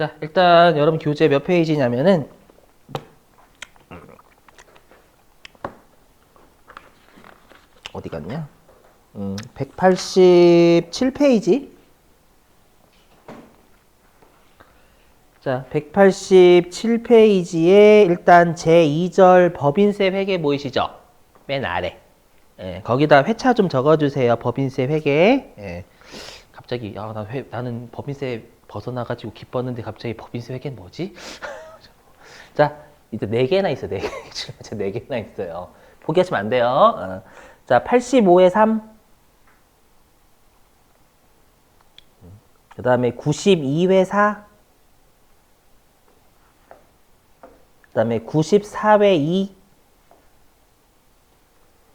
자, 일단 여러분 교재 몇 페이지냐면은 어디 갔냐? 187페이지. 자, 187페이지에 일단 제2절 법인세 회계 보이시죠? 맨 아래. 예, 거기다 회차 좀 적어주세요. 법인세 회계. 예. 갑자기 나는 법인세 벗어나가지고 기뻤는데 갑자기 법인세 회계는 뭐지? 자, 이제 4개나 있어. 4개. 진짜 4개나 있어요. 포기하시면 안 돼요. 자, 85에 3. 그 다음에 92회 4. 그 다음에 94회 2.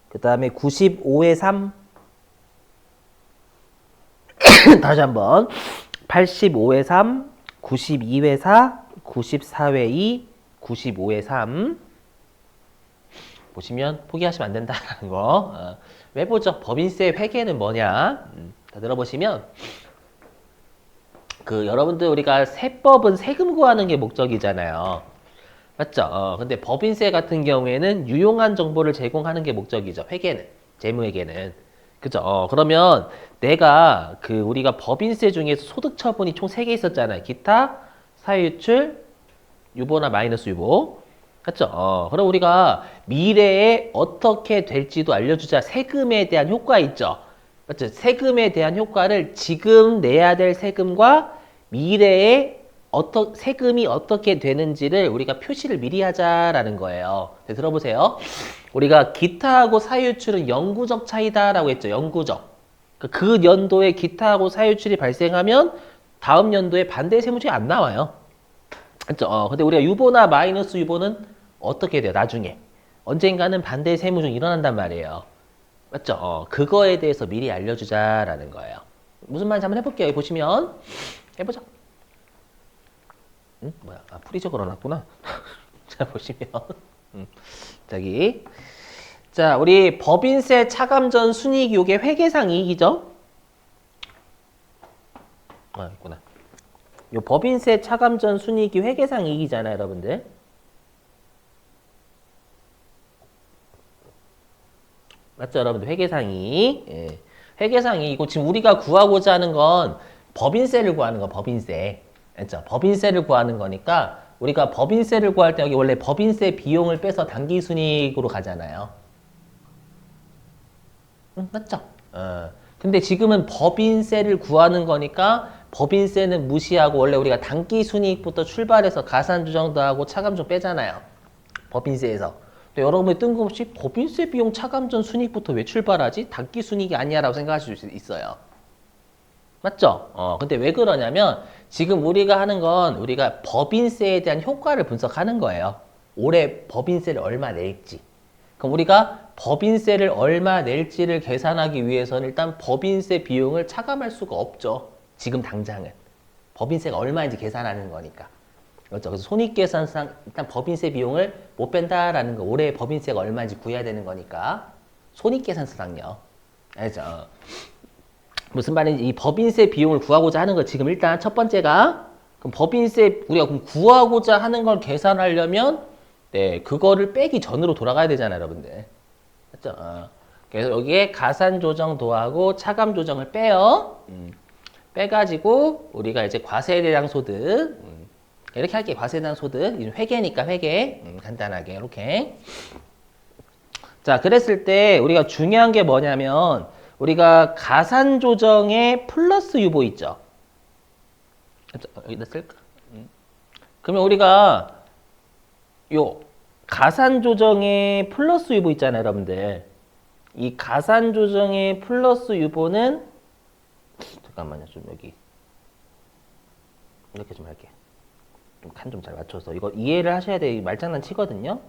그 다음에 95회 3. 다시 한번. 85회 3, 92회 4, 94회 2, 95회 3. 보시면 포기하시면 안 된다는 거. 왜 보죠? 법인세 회계는 뭐냐? 다 들어보시면 여러분들 우리가 세법은 세금 구하는 게 목적이잖아요. 맞죠? 근데 법인세 같은 경우에는 유용한 정보를 제공하는 게 목적이죠. 회계는, 재무회계는. 그죠? 그러면 내가 우리가 법인세 중에서 소득 처분이 총 3개 있었잖아요. 기타, 사유유출, 유보나 마이너스 유보. 맞죠? 그럼 우리가 미래에 어떻게 될지도 알려주자. 세금에 대한 효과 있죠? 맞죠? 세금에 대한 효과를 지금 내야 될 세금과 미래에 세금이 어떻게 되는지를 우리가 표시를 미리 하자라는 거예요. 네, 들어보세요. 우리가 기타하고 사유출은 영구적 차이다라고 했죠. 영구적. 그 연도에 기타하고 사유출이 발생하면 다음 연도에 반대 세무조가 안 나와요. 그렇죠? 근데 우리가 유보나 마이너스 유보는 어떻게 돼요? 나중에. 언젠가는 반대 세무조가 일어난단 말이에요. 맞죠? 그거에 대해서 미리 알려주자라는 거예요. 무슨 말인지 한번 해볼게요. 여기 보시면. 해보죠. 뭐야? 프리저 걸어놨구나. 자, 보시면. 저기. 자, 우리 법인세 차감 전 순이익 요게 회계상 이익이죠? 있구나. 요 법인세 차감 전 순이익이 회계상 이익이잖아요, 여러분들. 맞죠, 여러분들? 회계상 이익. 예. 회계상 이익이고, 지금 우리가 구하고자 하는 건 법인세를 구하는 거, 법인세. 맞죠? 법인세를 구하는 거니까, 우리가 법인세를 구할 때 여기 원래 법인세 비용을 빼서 당기순이익으로 가잖아요. 맞죠? 근데 지금은 법인세를 구하는 거니까 법인세는 무시하고 원래 우리가 당기순이익부터 출발해서 가산조정도 하고 차감좀 빼잖아요. 법인세에서. 또 여러분이 뜬금없이 법인세 비용 차감전 순이익부터 왜 출발하지? 당기순이익이 아니야 라고 생각하실 수 있어요. 맞죠? 근데 왜 그러냐면 지금 우리가 하는 건 우리가 법인세에 대한 효과를 분석하는 거예요. 올해 법인세를 얼마 낼지. 그럼 우리가 법인세를 얼마 낼지를 계산하기 위해서는 일단 법인세 비용을 차감할 수가 없죠. 지금 당장은. 법인세가 얼마인지 계산하는 거니까. 그렇죠. 그래서 손익계산상 일단 법인세 비용을 못 뺀다라는 거. 올해 법인세가 얼마인지 구해야 되는 거니까. 손익계산서상요. 알죠? 무슨 말인지 이 법인세 비용을 구하고자 하는 거 지금 일단 첫 번째가 그럼 법인세 우리가 그럼 구하고자 하는 걸 계산하려면 네, 그거를 빼기 전으로 돌아가야 되잖아요, 여러분들. 맞죠? 그래서 여기에 가산 조정 도하고 차감 조정을 빼요. 빼가지고 우리가 이제 과세에 대한 소득 이렇게 할게요. 과세에 대한 소득 회계니까 회계 간단하게 이렇게. 자, 그랬을 때 우리가 중요한 게 뭐냐면 우리가 가산 조정에 플러스 유보 있죠. 여기다 쓸까? 그러면 우리가 요 가산 조정에 플러스 유보 있잖아요, 여러분들. 이 가산 조정의 플러스 유보는 잠깐만요, 좀 여기 이렇게 좀 할게. 칸 좀 잘 맞춰서 이거 이해를 하셔야 돼요. 말장난 치거든요.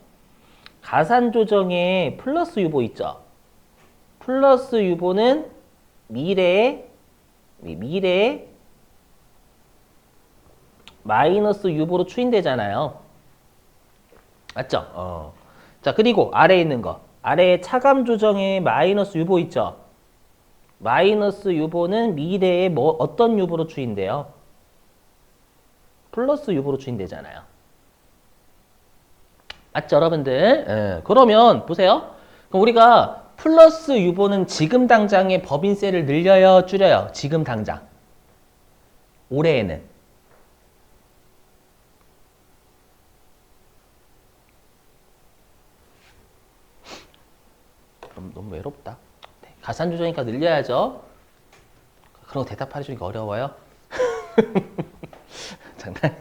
가산 조정에 플러스 유보 있죠. 플러스 유보는 미래에 마이너스 유보로 추인되잖아요. 맞죠? 자, 그리고 아래에 있는 거. 아래에 차감 조정에 마이너스 유보 있죠? 마이너스 유보는 미래에 어떤 유보로 추인돼요? 플러스 유보로 추진되잖아요. 맞죠, 여러분들? 예, 그러면 보세요. 그럼 우리가 플러스 유보는 지금 당장의 법인세를 늘려요, 줄여요? 지금 당장. 올해에는. 너무 외롭다. 네, 가산조정이니까 늘려야죠. 그런 거 대답하시기가 어려워요. 장난이.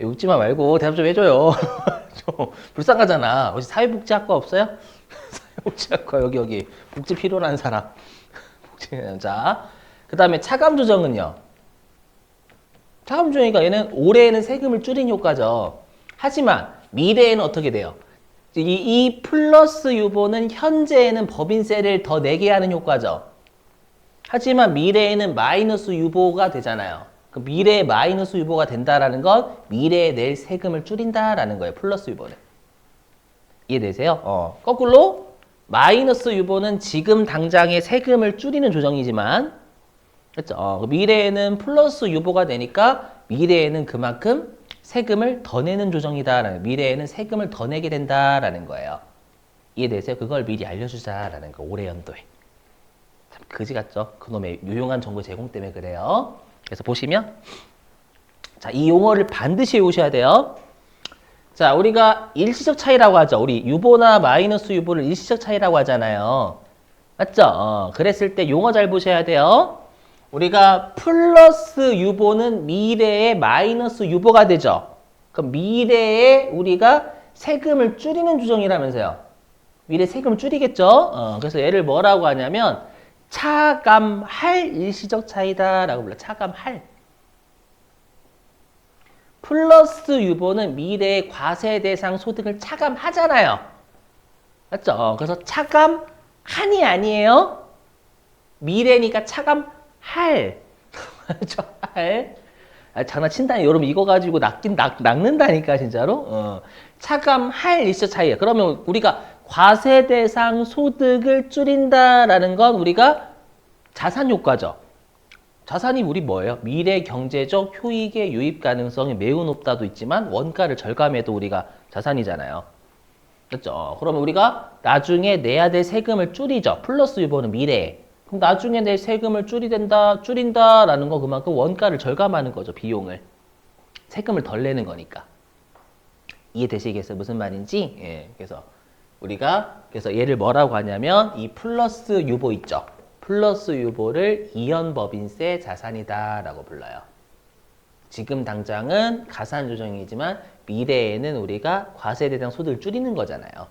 웃지마 말고 대답 좀 해줘요. 좀 불쌍하잖아. 혹시 사회복지학과 없어요? 사회복지학과 여기 복지 필요로 하는 사람. 복지. 자, 그 다음에 차감조정은요. 차감조정이니까 얘는 올해에는 세금을 줄인 효과죠. 하지만 미래에는 어떻게 돼요? 이 플러스 유보는 현재에는 법인세를 더 내게 하는 효과죠. 하지만 미래에는 마이너스 유보가 되잖아요. 그 미래에 마이너스 유보가 된다라는 건 미래에 낼 세금을 줄인다라는 거예요. 플러스 유보는. 이해되세요? 거꾸로 마이너스 유보는 지금 당장의 세금을 줄이는 조정이지만, 그렇죠? 미래에는 플러스 유보가 되니까 미래에는 그만큼 세금을 더 내는 조정이다라는, 미래에는 세금을 더 내게 된다라는 거예요. 이해되세요? 그걸 미리 알려주자라는 거. 올해 연도에. 참 그지 같죠? 그놈의 유용한 정보 제공 때문에 그래요. 그래서 보시면, 자, 이 용어를 반드시 외우셔야 돼요. 자, 우리가 일시적 차이라고 하죠. 우리 유보나 마이너스 유보를 일시적 차이라고 하잖아요. 맞죠? 그랬을 때 용어 잘 보셔야 돼요. 우리가 플러스 유보는 미래에 마이너스 유보가 되죠. 그럼 미래에 우리가 세금을 줄이는 조정이라면서요. 미래 세금을 줄이겠죠? 그래서 얘를 뭐라고 하냐면 차감할 일시적 차이다라고 불러요. 차감할. 플러스 유보는 미래의 과세 대상 소득을 차감하잖아요. 맞죠? 그래서 차감한이 아니에요. 미래니까 차감할. 맞죠? 할. 장난친다니. 여러분 이거 가지고 낚는다니까 진짜로. 차감할 일시적 차이예요. 그러면 우리가 과세 대상 소득을 줄인다라는 건 우리가 자산 효과죠. 자산이 우리 뭐예요? 미래 경제적 효익의 유입 가능성이 매우 높다도 있지만 원가를 절감해도 우리가 자산이잖아요. 그렇죠? 그러면 우리가 나중에 내야 될 세금을 줄이죠. 플러스 유보는 미래에. 그럼 나중에 내 세금을 줄인다라는 건 그만큼 원가를 절감하는 거죠. 비용을. 세금을 덜 내는 거니까. 이해되시겠어요? 무슨 말인지? 예, 그래서 얘를 뭐라고 하냐면 이 플러스 유보 있죠. 플러스 유보를 이연법인세 자산이다라고 불러요. 지금 당장은 가산 조정이지만 미래에는 우리가 과세 대상 소득을 줄이는 거잖아요.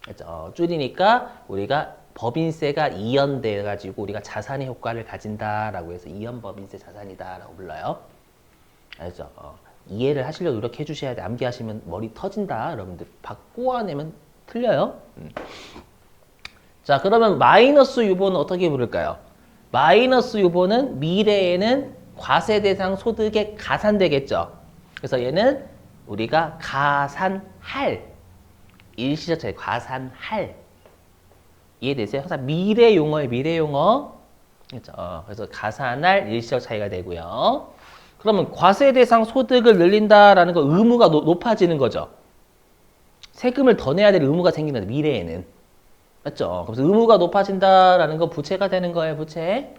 그렇죠? 줄이니까 우리가 법인세가 이연돼 가지고 우리가 자산의 효과를 가진다라고 해서 이연법인세 자산이다라고 불러요. 알죠? 이해를 하시려고 노력해 주셔야 돼. 암기하시면 머리 터진다. 여러분들 꼬아내면 틀려요. 자, 그러면 마이너스 유보는 어떻게 부를까요? 마이너스 유보는 미래에는 과세 대상 소득에 가산되겠죠. 그래서 얘는 우리가 가산할, 일시적 차이, 가산할. 이해되세요? 항상 미래 용어예요, 미래 용어. 그렇죠? 그래서 가산할 일시적 차이가 되고요. 그러면 과세 대상 소득을 늘린다라는 건 의무가 높아지는 거죠. 세금을 더 내야 될 의무가 생기는 거죠, 미래에는. 맞죠? 그래서 의무가 높아진다라는 건 부채가 되는 거예요, 부채.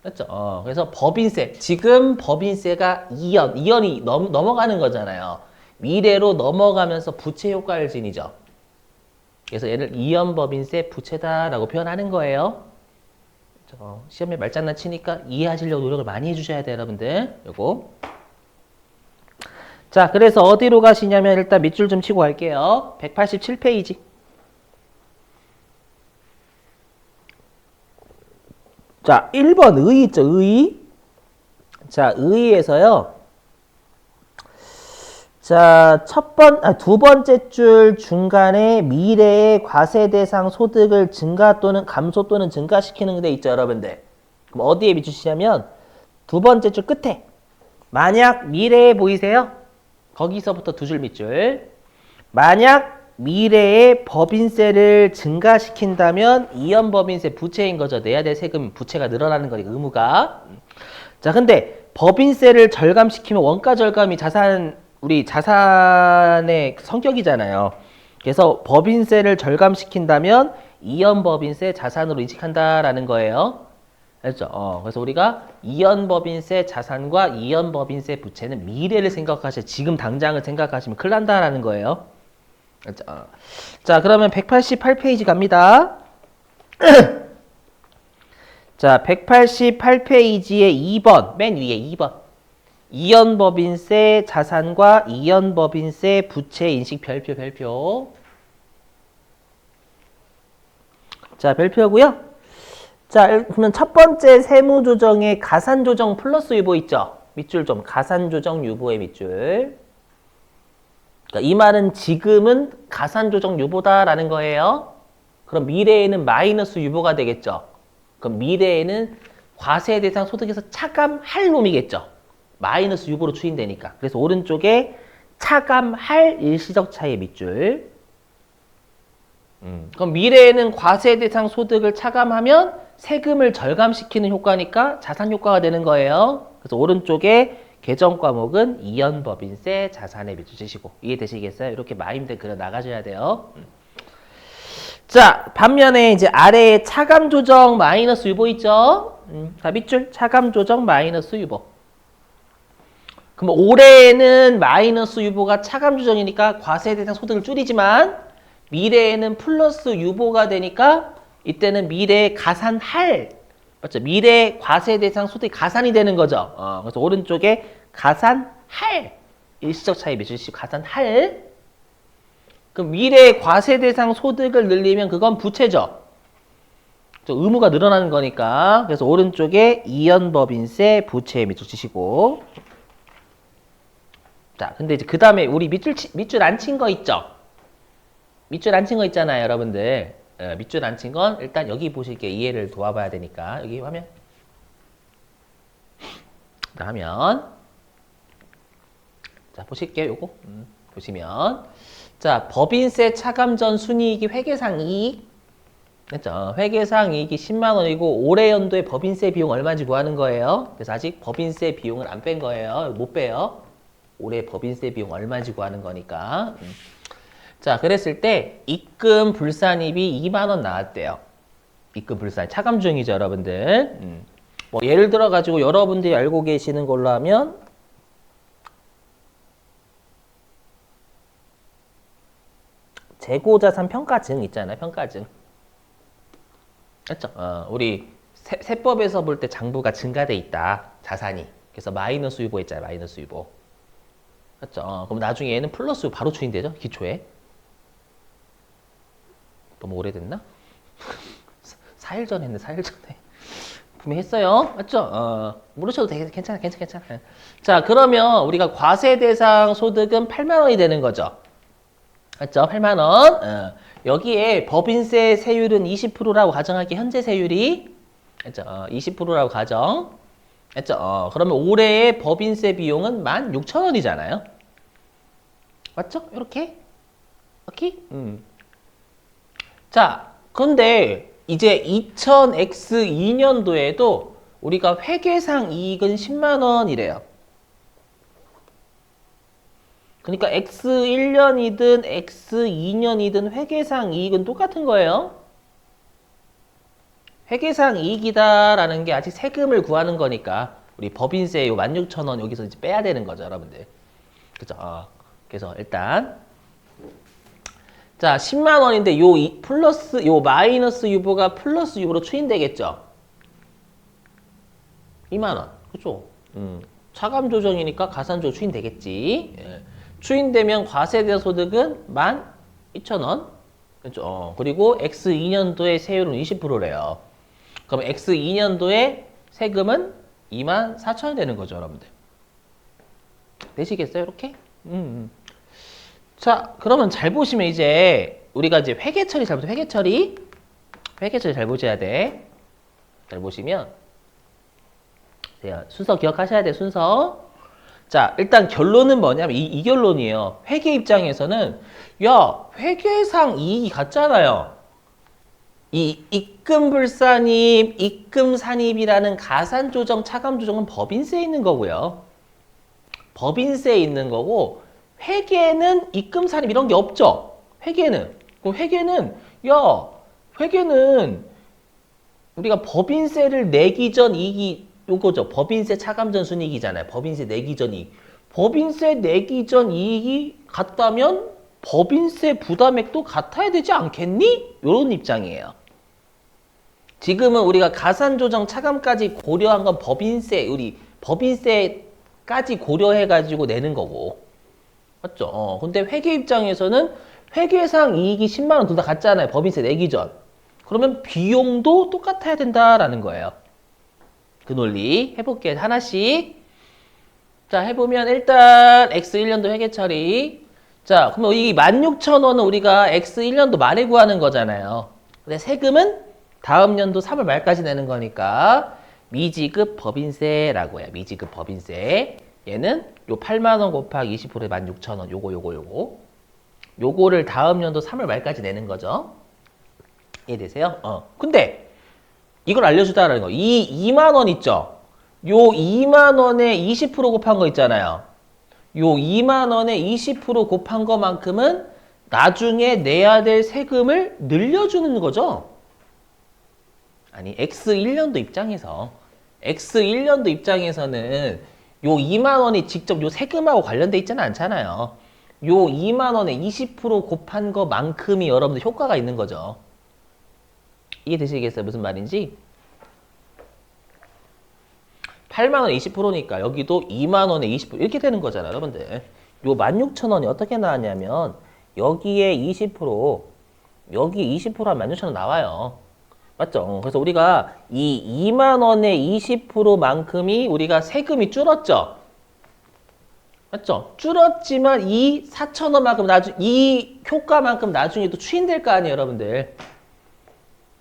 맞죠? 그래서 법인세, 지금 법인세가 2연이 넘어가는 거잖아요. 미래로 넘어가면서 부채 효과를 지니죠. 그래서 얘를 2연 법인세 부채다라고 표현하는 거예요. 시험에 말장난 치니까 이해하시려고 노력을 많이 해주셔야 돼요, 여러분들. 요거. 자, 그래서 어디로 가시냐면 일단 밑줄 좀 치고 갈게요. 187페이지. 자, 1번 의 있죠, 의. 자, 의에서요. 자, 두 번째 줄 중간에 미래의 과세 대상 소득을 증가 또는 감소 또는 증가시키는 데 있죠, 여러분들. 그럼 어디에 비추시냐면 두 번째 줄 끝에. 만약 미래에 보이세요? 거기서부터 두 줄 밑줄. 만약 미래에 법인세를 증가시킨다면 이연법인세 부채인 거죠. 내야 될 세금 부채가 늘어나는 거니까 의무가. 자, 근데 법인세를 절감시키면 원가 절감이 우리 자산의 성격이잖아요. 그래서 법인세를 절감시킨다면 이연법인세 자산으로 인식한다라는 거예요. 알죠? 그래서 우리가 이연법인세 자산과 이연법인세 부채는 미래를 생각하셔야 지금 당장을 생각하시면 큰일 난다라는 거예요. 알죠? 자, 그러면 188페이지 갑니다. 자, 188페이지에 2번, 맨 위에 2번. 이연법인세 자산과 이연법인세 부채 인식 별표. 자, 별표고요. 자, 그러면 첫 번째 세무조정의 가산조정 플러스 유보 있죠? 밑줄 좀, 가산조정 유보의 밑줄. 그러니까 이 말은 지금은 가산조정 유보다라는 거예요. 그럼 미래에는 마이너스 유보가 되겠죠? 그럼 미래에는 과세 대상 소득에서 차감할 놈이겠죠? 마이너스 유보로 추인되니까. 그래서 오른쪽에 차감할 일시적 차의 밑줄. 그럼 미래에는 과세 대상 소득을 차감하면 세금을 절감시키는 효과니까 자산 효과가 되는 거예요. 그래서 오른쪽에 개정 과목은 이연법인세 자산에 밑줄 치시고 이해되시겠어요? 이렇게 마임대 그려 나가셔야 돼요. 자, 반면에 이제 아래에 차감 조정 마이너스 유보 있죠? 자, 밑줄 차감 조정 마이너스 유보. 그럼 올해에는 마이너스 유보가 차감 조정이니까 과세 대상 소득을 줄이지만 미래에는 플러스 유보가 되니까 이때는 미래에 가산할, 맞죠? 미래 과세 대상 소득이 가산이 되는 거죠. 그래서 오른쪽에 가산할 일시적 차이 밑줄 가산할. 그럼 미래 과세 대상 소득을 늘리면 그건 부채죠. 의무가 늘어나는 거니까. 그래서 오른쪽에 이연법인세 부채 밑줄 치시고. 자, 근데 이제 그 다음에 우리 밑줄 안 친 거 있죠? 밑줄 안 친 거 있잖아요, 여러분들. 밑줄 안 친 건 일단 여기 보실게 이해를 도와봐야 되니까. 여기 화면. 자, 하면. 자, 보실게요, 요거. 보시면. 자, 법인세 차감 전 순이익이 회계상 이익. 됐죠? 회계상 이익이 10만 원이고 올해 연도에 법인세 비용 얼마인지 구하는 거예요. 그래서 아직 법인세 비용을 안 뺀 거예요. 못 빼요. 올해 법인세 비용 얼마인지 구하는 거니까. 자, 그랬을 때 입금 불산입이 2만 원 나왔대요. 입금 불산 차감 중이죠, 여러분들. 뭐 예를 들어 가지고 여러분들이 알고 계시는 걸로 하면 재고자산 평가증 있잖아요, 평가증. 맞죠? 우리 세법에서 볼 때 장부가 증가돼 있다, 자산이. 그래서 마이너스 유보 있잖아요, 마이너스 유보. 맞죠? 그럼 나중에 얘는 플러스 바로 추인되죠, 기초에. 너무 오래됐나? 4일 전에 했네, 4일 전에. 분명히 했어요. 맞죠? 모르셔도 되게 괜찮아. 자, 그러면 우리가 과세 대상 소득은 8만 원이 되는 거죠. 맞죠? 8만 원. 여기에 법인세 세율은 20%라고 가정할게, 현재 세율이. 맞죠? 20%라고 가정. 맞죠? 그러면 올해의 법인세 비용은 16,000원이잖아요. 맞죠? 이렇게. 오케이? 자, 근데 이제 2000X2년도에도 우리가 회계상 이익은 10만 원이래요. 그러니까 X1년이든 X2년이든 회계상 이익은 똑같은 거예요. 회계상 이익이다라는 게 아직 세금을 구하는 거니까 우리 법인세 요 16,000원 여기서 이제 빼야 되는 거죠, 여러분들. 그죠? 그래서 일단 자, 10만 원인데 요 플러스 요 마이너스 유보가 플러스 유보로 추인되겠죠. 2만 원. 그죠? 차감 조정이니까 가산 조정 추인되겠지. 예. 추인되면 과세대 소득은 12,000원. 그죠? 그리고 X2년도의 세율은 20%래요. 그럼 X2년도의 세금은 24,000원 되는 거죠, 여러분들. 되시겠어요, 이렇게? 자, 그러면 잘 보시면 이제 우리가 이제 회계 처리 잘 보세요. 회계 처리 잘 보셔야 돼. 잘 보시면 순서 기억하셔야 돼. 순서. 자, 일단 결론은 뭐냐면 이 결론이에요. 회계 입장에서는 야, 회계상 이익이 같잖아요. 이 입금불산입, 입금산입이라는 가산조정, 차감조정은 법인세에 있는 거고요. 법인세에 있는 거고 회계는 입금산입 이런 게 없죠. 회계는. 그럼 회계는 우리가 법인세를 내기 전 이익이 요거죠. 법인세 차감전 순이익이잖아요. 법인세 내기 전 이익. 법인세 내기 전 이익이 같다면 법인세 부담액도 같아야 되지 않겠니? 이런 입장이에요. 지금은 우리가 가산조정 차감까지 고려한 건 우리 법인세까지 고려해가지고 내는 거고. 맞죠? 근데 회계 입장에서는 회계상 이익이 10만 원 둘 다 같잖아요. 법인세 내기 전. 그러면 비용도 똑같아야 된다라는 거예요. 그 논리 해볼게요. 하나씩. 자, 해보면 일단 X1년도 회계 처리. 자, 그러면 이 16,000원은 우리가 X1년도 말에 구하는 거잖아요. 근데 세금은 다음 연도 3월 말까지 내는 거니까 미지급 법인세라고 해요. 미지급 법인세. 얘는 요 8만 원 곱하기 20%에 16,000원. 요거를 다음 연도 3월 말까지 내는 거죠. 이해되세요? 근데 이걸 알려주다라는 거. 이 2만 원 있죠? 요 2만 원에 20% 곱한 거 있잖아요. 요 2만 원에 20% 곱한 거만큼은 나중에 내야 될 세금을 늘려주는 거죠. 아니, X1년도 입장에서는 요 2만 원이 직접 요 세금하고 관련돼 있지는 않잖아요. 요 2만 원에 20% 곱한 거만큼이 여러분들 효과가 있는 거죠. 이해되시겠어요? 무슨 말인지? 8만 원 20%니까 여기도 2만 원에 20% 이렇게 되는 거잖아요, 여러분들. 요 16,000원이 어떻게 나왔냐면 여기에 20%, 여기 20% 한 16,000원 나와요. 맞죠? 그래서 우리가 이 2만 원의 20%만큼이 우리가 세금이 줄었죠? 맞죠? 줄었지만 이 4,000원만큼 이 효과만큼 나중에 또 추인될 거 아니에요, 여러분들.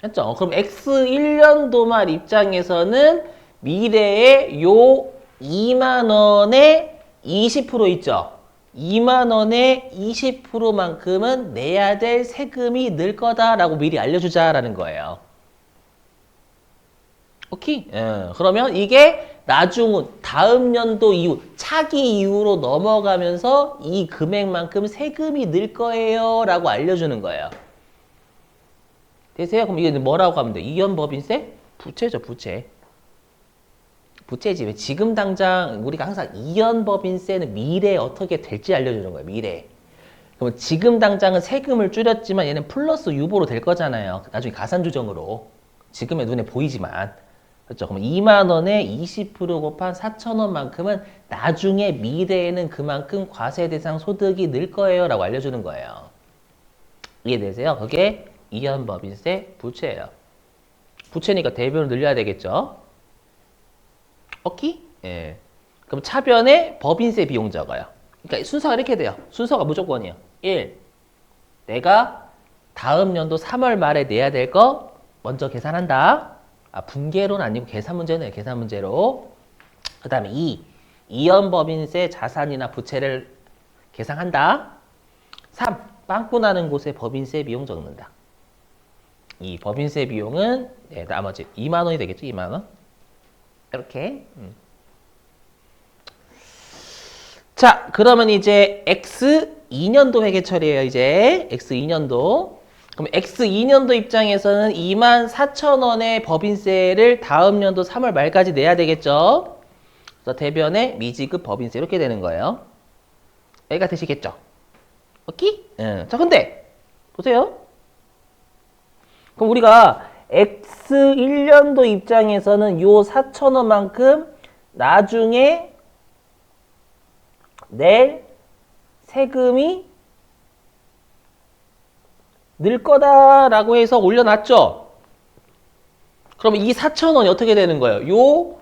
맞죠? 그럼 X1년도 말 입장에서는 미래에 요 2만 원의 20% 있죠? 2만 원의 20%만큼은 내야 될 세금이 늘 거다라고 미리 알려주자라는 거예요. 오케이? 그러면 이게 다음 연도 이후, 차기 이후로 넘어가면서 이 금액만큼 세금이 늘 거예요 라고 알려주는 거예요. 되세요? 그럼 이게 뭐라고 하면 돼? 이연법인세? 부채죠, 부채. 부채지. 왜 지금 당장 우리가 항상 이연법인세는 미래에 어떻게 될지 알려주는 거예요, 미래에. 그럼 지금 당장은 세금을 줄였지만 얘는 플러스 유보로 될 거잖아요. 나중에 가산조정으로. 지금의 눈에 보이지만. 그렇죠? 그럼 2만 원에 20% 곱한 4,000원만큼은 나중에 미래에는 그만큼 과세 대상 소득이 늘 거예요 라고 알려주는 거예요. 이해되세요? 그게 이연법인세 부채예요. 부채니까 대변을 늘려야 되겠죠? 오케이? 예. 그럼 차변에 법인세 비용 적어요. 그러니까 순서가 이렇게 돼요. 순서가 무조건이에요. 1. 내가 다음 연도 3월 말에 내야 될 거 먼저 계산한다. 분계로는 아니고 계산 문제네요. 계산 문제로. 그 다음에 2. 이연법인세 자산이나 부채를 계산한다. 3. 빵꾸 나는 곳에 법인세 비용 적는다. 이 법인세 비용은 나머지 2만 원이 되겠죠. 2만 원. 이렇게. 자, 그러면 이제 X2년도 회계 처리예요. 이제 X2년도. 그럼 X2년도 입장에서는 24,000원의 법인세를 다음 연도 3월 말까지 내야 되겠죠. 그래서 대변에 미지급 법인세 이렇게 되는 거예요. 여기가 되시겠죠. 오케이? 자, 근데 보세요. 그럼 우리가 X1년도 입장에서는 요 4,000원만큼 나중에 낼 세금이 늘 거다라고 해서 올려놨죠? 그럼 이 4,000원이 어떻게 되는 거예요?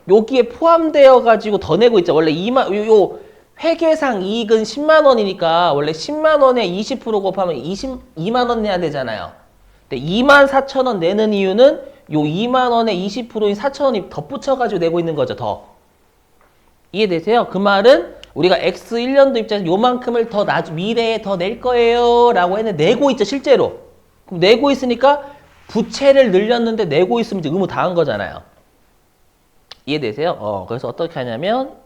여기에 포함되어 가지고 더 내고 있죠. 원래 요 회계상 이익은 10만 원이니까 원래 10만 원에 20% 곱하면 22만 원 내야 되잖아요. 근데 24,000원 내는 이유는 요 2만 원에 20%인 4,000원이 덧붙여 가지고 내고 있는 거죠. 더. 이해되세요? 그 말은 우리가 X1년도 입장에서 요만큼을 미래에 더 낼 거예요 라고 했는데 내고 있죠, 실제로. 그럼 내고 있으니까 부채를 늘렸는데 내고 있으면 이제 의무 다 한 거잖아요. 이해되세요? 그래서 어떻게 하냐면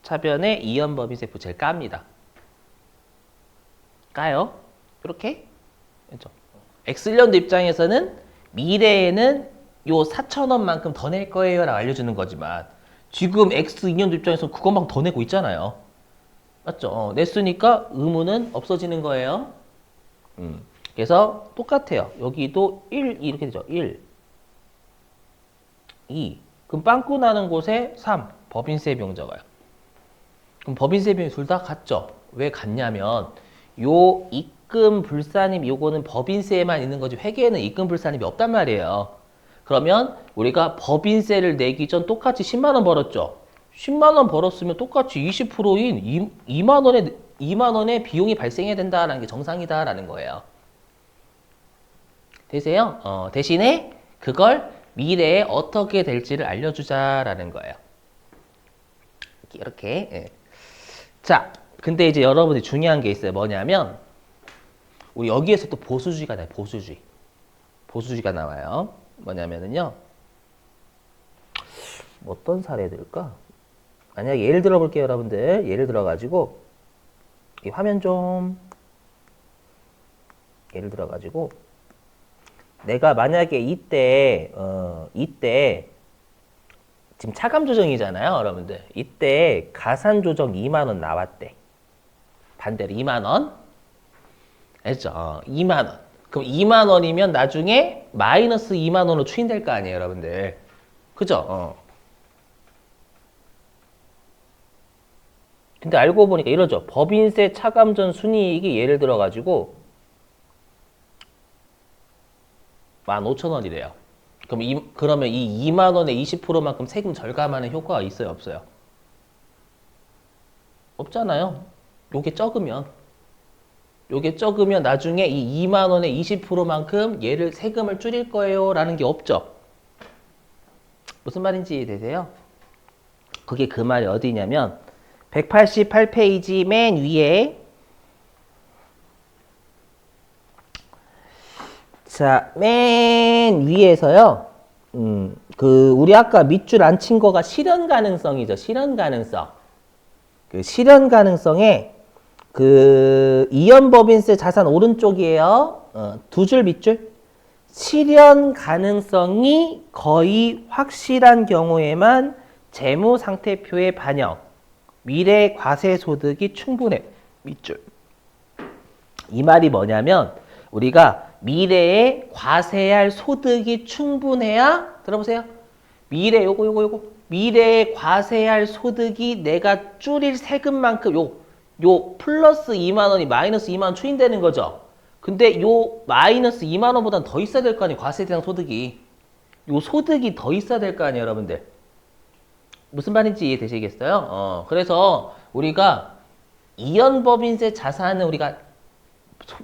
차변에 이연법인세 부채를 깝니다. 까요. 이렇게. 그렇죠? X년도 입장에서는 미래에는 요 4,000원만큼 더 낼 거예요 라고 알려주는 거지만 지금 X2년도 입장에서는 그것만큼 더 내고 있잖아요. 맞죠? 냈으니까 의무는 없어지는 거예요. 그래서 똑같아요. 여기도 1 이렇게 되죠. 1, 2. 그럼 빵꾸 나는 곳에 3. 법인세 비용 적어요. 그럼 법인세 비용이 둘 다 같죠? 왜 같냐면 요 입금 불산임 요거는 법인세에만 있는 거지 회계에는 입금 불산임이 없단 말이에요. 그러면 우리가 법인세를 내기 전 똑같이 10만 원 벌었죠. 10만 원 벌었으면 똑같이 20%인 2만 원의 비용이 발생해야 된다라는 게 정상이다라는 거예요. 되세요? 대신에 그걸 미래에 어떻게 될지를 알려주자라는 거예요. 이렇게. 예. 자, 근데 이제 여러분이 중요한 게 있어요. 뭐냐면 우리 여기에서 또 보수주의가 나와요. 보수주의. 보수주의가 나와요. 뭐냐면은요. 어떤 사례들일까? 만약에 예를 들어 볼게요, 여러분들. 예를 들어 가지고 이 화면 좀 예를 들어 가지고 내가 만약에 이때 지금 차감 조정이잖아요, 여러분들. 이때 가산 조정 2만 원 나왔대. 반대로 2만 원. 알죠? 2만 원. 그럼 2만 원이면 나중에 마이너스 2만 원으로 추인될 거 아니에요, 여러분들. 그죠? 근데 알고 보니까 이러죠. 법인세 차감 전 순이익이 예를 들어 가지고 15,000원이래요. 그러면 이 2만 원의 20%만큼 세금 절감하는 효과가 있어요, 없어요? 없잖아요. 요게 적으면 나중에 이 2만 원의 20%만큼 얘를 세금을 줄일 거예요 라는 게 없죠. 무슨 말인지 되세요? 그게 그 말이 어디냐면 188페이지 맨 위에 자, 맨 위에서요. 우리 아까 밑줄 안 친 거가 실현 가능성이죠. 실현 가능성. 그 실현 가능성에 이연법인세 자산 오른쪽이에요. 두 줄 밑줄. 실현 가능성이 거의 확실한 경우에만 재무상태표에 반영. 미래 과세소득이 충분해. 밑줄. 이 말이 뭐냐면 우리가 미래에 과세할 소득이 충분해야 들어보세요. 요거 미래에 과세할 소득이 내가 줄일 세금만큼 요 플러스 2만 원이 마이너스 2만 원 추인되는 거죠. 근데 요 마이너스 2만 원보다는 더 있어야 될 거 아니에요. 과세 대상 소득이. 요 소득이 더 있어야 될 거 아니에요, 여러분들. 무슨 말인지 이해되시겠어요? 그래서 우리가 이연법인세 자산은 우리가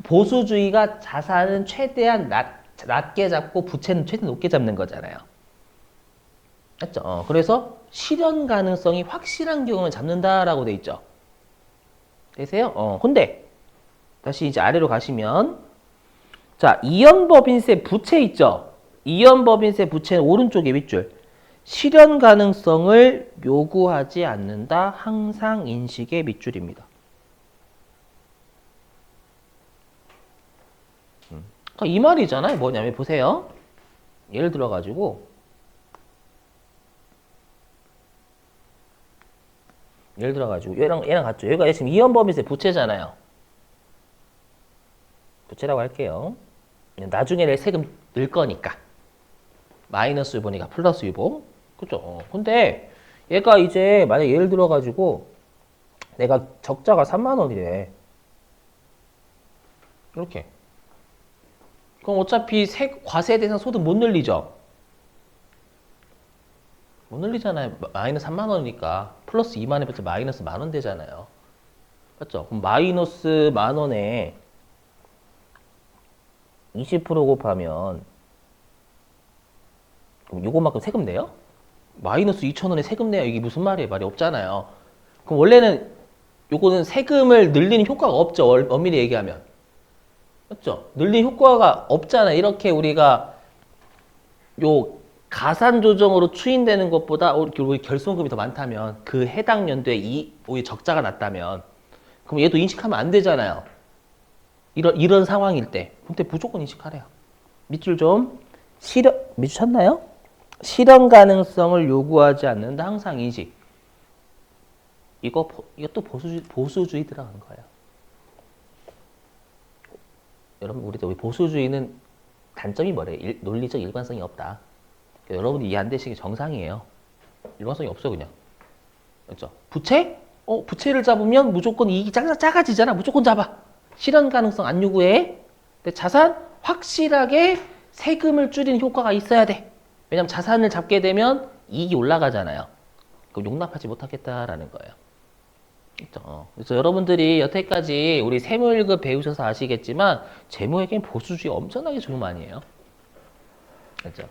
보수주의가 자산은 최대한 낮게 잡고 부채는 최대한 높게 잡는 거잖아요. 맞죠? 그래서 실현 가능성이 확실한 경우는 잡는다라고 돼 있죠. 되세요? 근데 다시 이제 아래로 가시면 자, 이연법인세 부채 있죠? 이연법인세 부채는 오른쪽에 밑줄. 실현 가능성을 요구하지 않는다. 항상 인식의 밑줄입니다. 이 말이잖아요. 뭐냐면 보세요. 예를 들어 가지고 얘랑 같죠. 얘가 지금 이연법인세 부채잖아요. 부채라고 할게요. 나중에 낼 세금 늘 거니까. 마이너스 유보니까 플러스 유보. 그죠? 근데 얘가 이제 만약 예를 들어 가지고 내가 적자가 3만 원이래. 이렇게. 그럼 어차피 과세 대상 소득 못 늘리죠? 못 늘리잖아요. 마이너스 3만 원이니까. 플러스 2만 원에 마이너스 만 원 되잖아요. 맞죠? 그럼 마이너스 만 원에 20% 곱하면 그럼 요거만큼 세금 내요? 마이너스 2,000원에 세금 내요? 이게 무슨 말이에요? 말이 없잖아요. 그럼 원래는 요거는 세금을 늘리는 효과가 없죠. 엄밀히 얘기하면. 맞죠? 늘린 효과가 없잖아. 이렇게 우리가 요 가산 조정으로 추인되는 것보다 우리 결손금이 더 많다면 그 해당 연도에 오히 적자가 났다면 그럼 얘도 인식하면 안 되잖아요. 이런 상황일 때. 근데 무조건 인식하래요. 밑줄 좀 밑줄 쳤나요? 실현 가능성을 요구하지 않는다. 항상 인식. 이것도 보수주의 들어가는 거예요. 여러분, 우리 보수주의는 단점이 뭐래요? 논리적 일관성이 없다. 여러분이 이해 안 되시는 게 정상이에요. 일관성이 없어요, 그냥. 그렇죠? 부채? 부채를 잡으면 무조건 이익이 작아지잖아. 무조건 잡아. 실현 가능성 안 요구해. 근데 자산? 확실하게 세금을 줄이는 효과가 있어야 돼. 왜냐면 자산을 잡게 되면 이익이 올라가잖아요. 그럼 용납하지 못하겠다라는 거예요. 그렇죠? 그래서 여러분들이 여태까지 우리 세무 1급 배우셔서 아시겠지만 재무회계는 보수주의 엄청나게 적용 많이 해요. 그렇죠?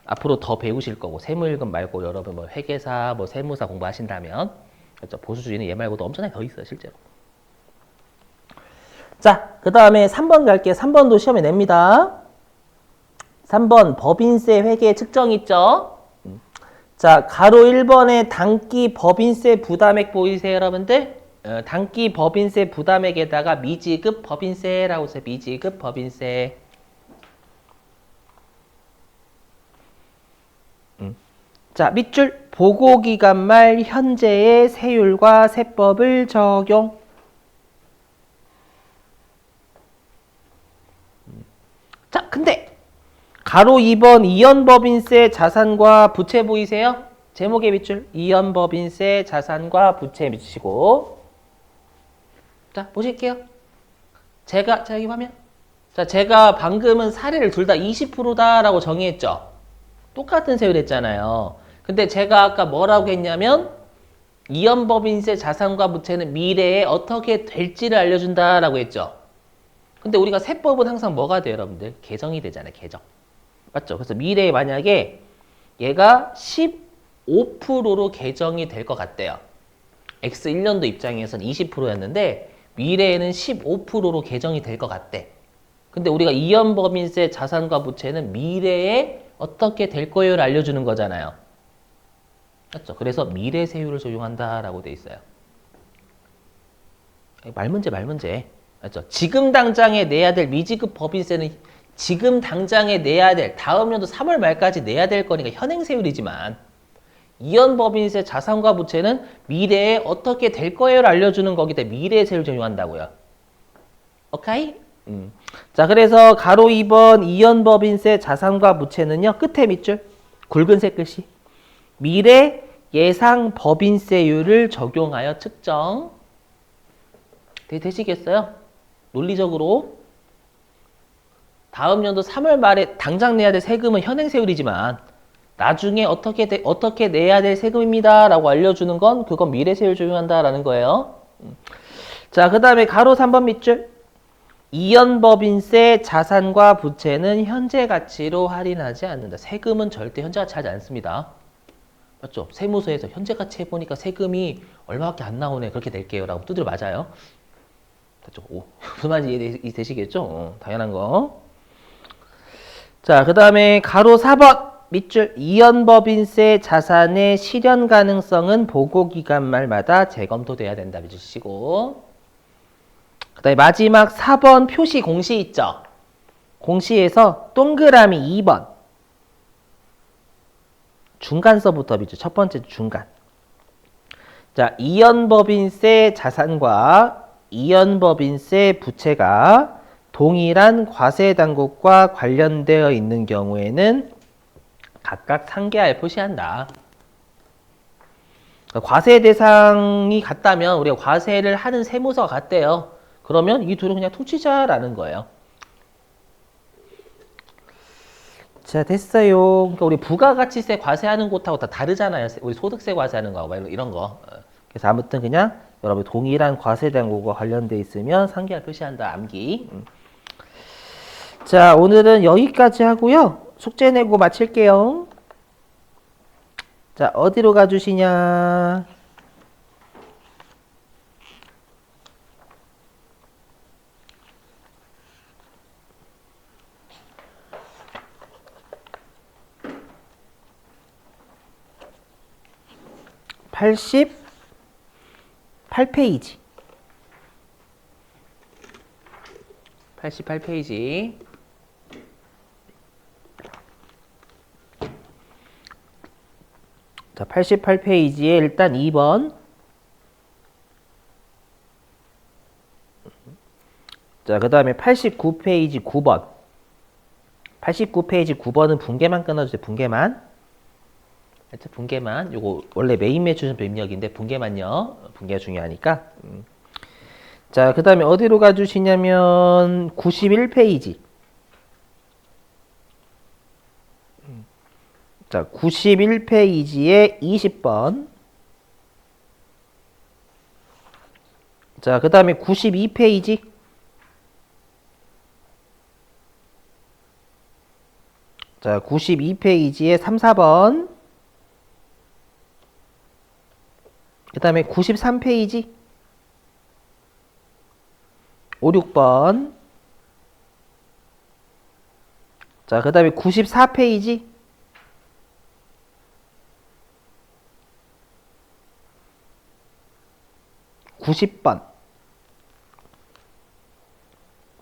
앞으로 더 배우실 거고 세무 1급 말고 여러분 뭐 회계사, 뭐 세무사 공부하신다면 그렇죠? 보수주의는 얘 말고도 엄청나게 더 있어요, 실제로. 자, 그 다음에 3번 갈게요. 3번도 시험에 냅니다. 3번 법인세 회계 측정 있죠? 자, 가로 1번에 단기 법인세 부담액 보이세요, 여러분들? 단기 법인세 부담액에다가 미지급 법인세라고 써요. 미지급 법인세. 자, 밑줄 보고기간 말 현재의 세율과 세법을 적용. 자, 근데 가로 2번 이연법인세 자산과 부채 보이세요? 제목의 밑줄 이연법인세 자산과 부채 밑이고. 자, 보실게요. 자, 여기 화면. 자, 제가 방금은 사례를 둘 다 20%다라고 정의했죠. 똑같은 세율 했잖아요. 근데 제가 아까 뭐라고 했냐면 이연법인세 자산과 부채는 미래에 어떻게 될지를 알려준다라고 했죠. 근데 우리가 세법은 항상 뭐가 돼요, 여러분들? 개정이 되잖아요, 개정. 맞죠? 그래서 미래에 만약에 얘가 15%로 개정이 될 것 같대요. X1년도 입장에서는 20%였는데 미래에는 15%로 개정이 될 것 같대. 근데 우리가 이연법인세 자산과 부채는 미래에 어떻게 될 거예요를 알려주는 거잖아요. 맞죠? 그래서 미래 세율을 적용한다라고 돼 있어요. 말 문제. 맞죠? 지금 당장에 내야 될 미지급 법인세는 지금 당장에 내야 될 다음 연도 3월 말까지 내야 될 거니까 현행 세율이지만 이연법인세 자산과 부채는 미래에 어떻게 될 거예요를 알려주는 거기 때문에 미래 세율 적용한다고요. 오케이? 자, 그래서 가로 2번 이연법인세 자산과 부채는요. 끝에 밑줄 굵은색 글씨 미래 예상 법인세율을 적용하여 측정. 되시겠어요? 논리적으로 다음 연도 3월 말에 당장 내야 될 세금은 현행 세율이지만 나중에 어떻게 내야 될 세금입니다 라고 알려주는 건 그건 미래 세율 적용한다라는 거예요. 자, 그 다음에 가로 3번 밑줄 이연법인세 자산과 부채는 현재 가치로 할인하지 않는다. 세금은 절대 현재 가치 하지 않습니다. 맞죠? 세무서에서 현재 가치 해보니까 세금이 얼마밖에 안 나오네. 그렇게 낼게요. 라고 두드려 맞아요. 됐죠? 무슨 말인지 이해되시겠죠? 당연한 거. 자, 그 다음에 가로 4번 밑줄 이연법인세 자산의 실현 가능성은 보고기간 말마다 재검토돼야 된다. 믿으시고. 그 다음에 마지막 4번 표시 공시 있죠? 공시에서 동그라미 2번 중간서부터 밑줄 첫 번째 중간. 자, 이연법인세 자산과 이연법인세 부채가 동일한 과세 단국과 관련되어 있는 경우에는 각각 상계하여 표시한다. 과세 대상이 같다면 우리가 과세를 하는 세무서가 같대요. 그러면 이 둘은 그냥 퉁치자라는 거예요. 자, 됐어요. 그러니까 우리 부가가치세 과세하는 곳하고 다 다르잖아요. 우리 소득세 과세하는 거하고 이런 거. 그래서 아무튼 그냥 여러분 동일한 과세 단국과 관련돼 있으면 상계할 표시한다. 암기. 자, 오늘은 여기까지 하고요. 숙제 내고 마칠게요. 자, 어디로 가주시냐. 88페이지. 88페이지. 자, 88페이지에 일단 2번. 자, 그 다음에 89페이지 9번. 89페이지 9번은 붕괴만 끊어주세요. 붕괴만. 붕괴만. 요거 원래 메인 매출선표 입력인데 붕괴만요. 붕괴가 중요하니까. 자, 그 다음에 어디로 가주시냐면 91페이지. 자, 91페이지에 20번. 자, 그 다음에 92페이지. 자, 92페이지에 3, 4번. 그 다음에 93페이지. 5, 6번. 자, 그 다음에 94페이지. 90번.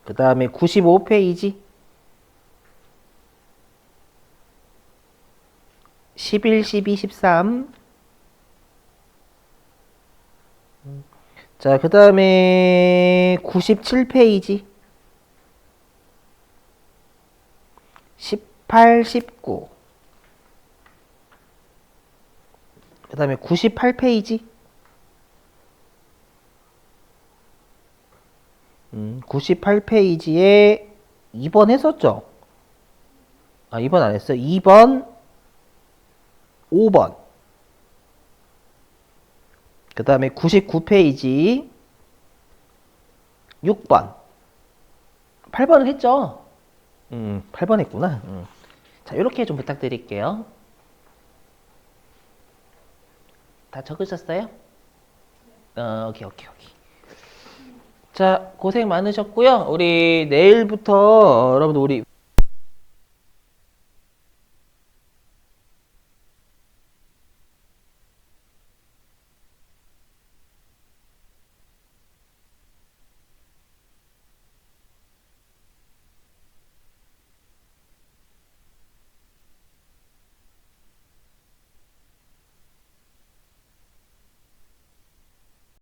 그 다음에 95페이지. 11, 12, 13. 자, 그 다음에 97페이지. 18, 19. 그 다음에 98페이지. 98페이지에 2번 했었죠? 아, 2번 안 했어요. 2번, 5번. 그 다음에 99페이지 6번. 8번을 했죠? 8번 했구나. 자, 이렇게 좀 부탁드릴게요. 다 적으셨어요? 오케이. 자, 고생 많으셨고요. 우리 내일부터 여러분들 우리